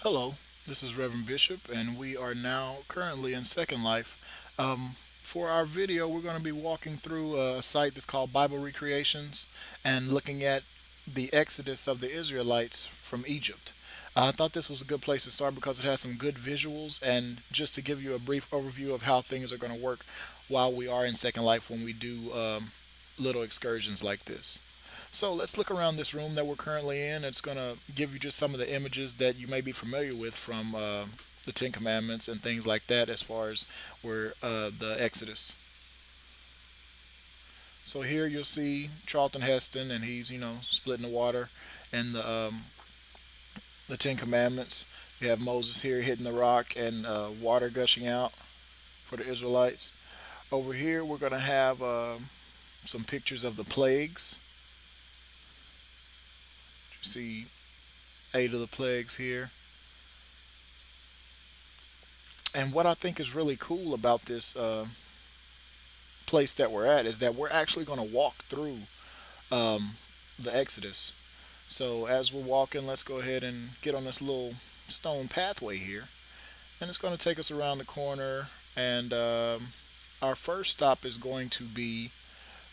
Hello, this is Reverend Bishop, and we are now currently in Second Life. For our video, we're going to be walking through a site that's called Bible Recreations and looking at the exodus of the Israelites from Egypt. I thought this was a good place to start because it has some good visuals and just to give you a brief overview of how things are going to work while we are in Second Life when we do little excursions like this. So let's look around this room that we're currently in. It's going to give you just some of the images that you may be familiar with from the Ten Commandments and things like that as far as where the Exodus. So here you'll see Charlton Heston and he's, splitting the water and the Ten Commandments. You have Moses here hitting the rock and water gushing out for the Israelites. Over here we're going to have some pictures of the plagues. You see 8 of the plagues here. And what I think is really cool about this place that we're at is that we're actually going to walk through um, the Exodus. So as we're walking, let's go ahead and get on this little stone pathway here. And it's going to take us around the corner. And our first stop is going to be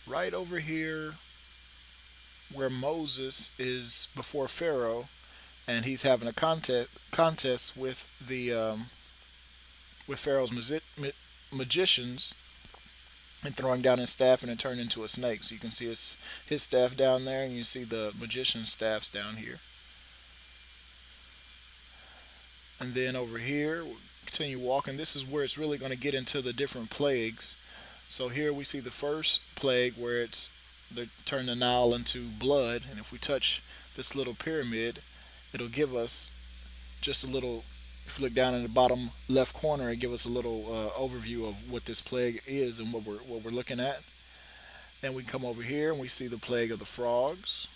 right over here where Moses is before Pharaoh. And he's having a contest with Pharaoh's magicians and throwing down his staff and it turned into a snake. So you can see his staff down there, and you see the magician's staffs down here. And then over here, we'll continue walking. This is where it's really going to get into the different plagues. So here we see the first plague where they turn the Nile into blood, and if we touch this little pyramid, it'll give us just a little. If you look down in the bottom left corner, it gives us a little overview of what this plague is and what we're looking at. Then we come over here and we see the plague of the frogs.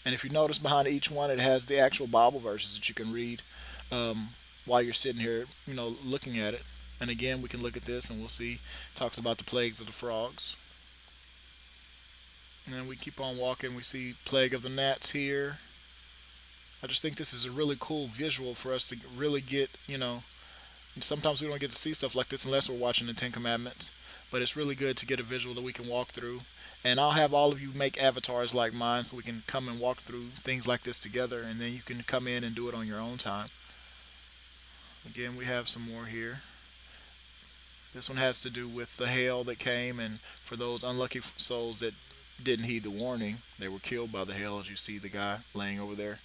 And if you notice behind each one, it has the actual Bible verses that you can read while you're sitting here, looking at it. And again, we can look at this and we'll see it talks about the plagues of the frogs. And then we keep on walking. We see plague of the gnats here. I just think this is a really cool visual for us to really get, sometimes we don't get to see stuff like this unless we're watching the Ten Commandments. But it's really good to get a visual that we can walk through. And I'll have all of you make avatars like mine so we can come and walk through things like this together. And then you can come in and do it on your own time. Again, we have some more here. This one has to do with the hail that came. And for those unlucky souls that didn't heed the warning, they were killed by the hail, as you see the guy laying over there.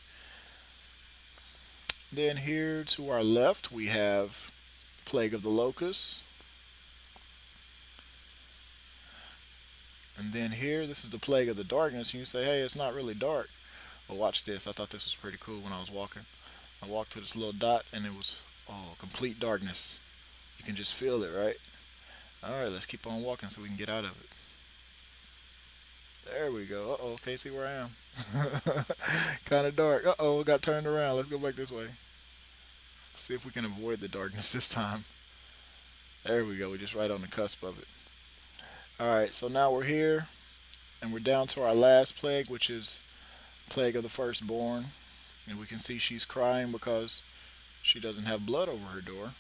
Then here to our left we have plague of the locusts. And then here, this is the plague of the darkness. And you say, hey, it's not really dark. Well, watch this. I thought this was pretty cool when I was walking. I walked to this little dot and it was, complete darkness. You can just feel it, right? Alright, let's keep on walking so we can get out of it. There we go. Uh-oh, can't see where I am. Kind of dark. Uh-oh, got turned around. Let's go back this way. See if we can avoid the darkness this time. There we go. We're just right on the cusp of it. Alright, so now we're here. And we're down to our last plague, which is plague of the firstborn. And we can see she's crying because she doesn't have blood over her door.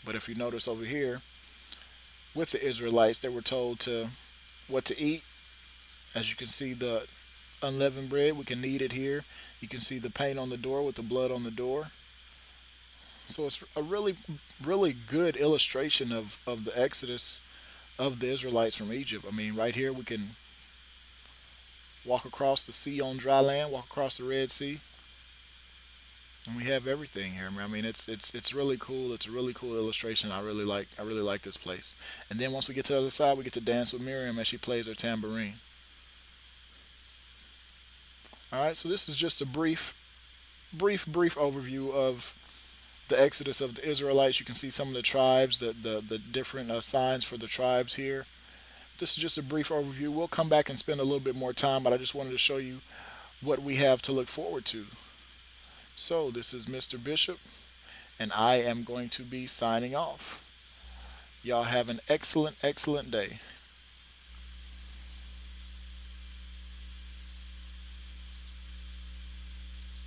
But if you notice over here, with the Israelites, they were told what to eat. As you can see, the unleavened bread, we can knead it here. You can see the paint on the door with the blood on the door. So it's a really, really good illustration of the exodus of the Israelites from Egypt. I mean, right here we can walk across the sea on dry land, walk across the Red Sea, and we have everything here. I mean, it's really cool. It's a really cool illustration. I really like this place. And then once we get to the other side, we get to dance with Miriam as she plays her tambourine. All right, so this is just a brief overview of the exodus of the Israelites. You can see some of the tribes, the different signs for the tribes here. This is just a brief overview. We'll come back and spend a little bit more time, but I just wanted to show you what we have to look forward to. So this is Mr. Bishop, and I am going to be signing off. Y'all have an excellent, excellent day.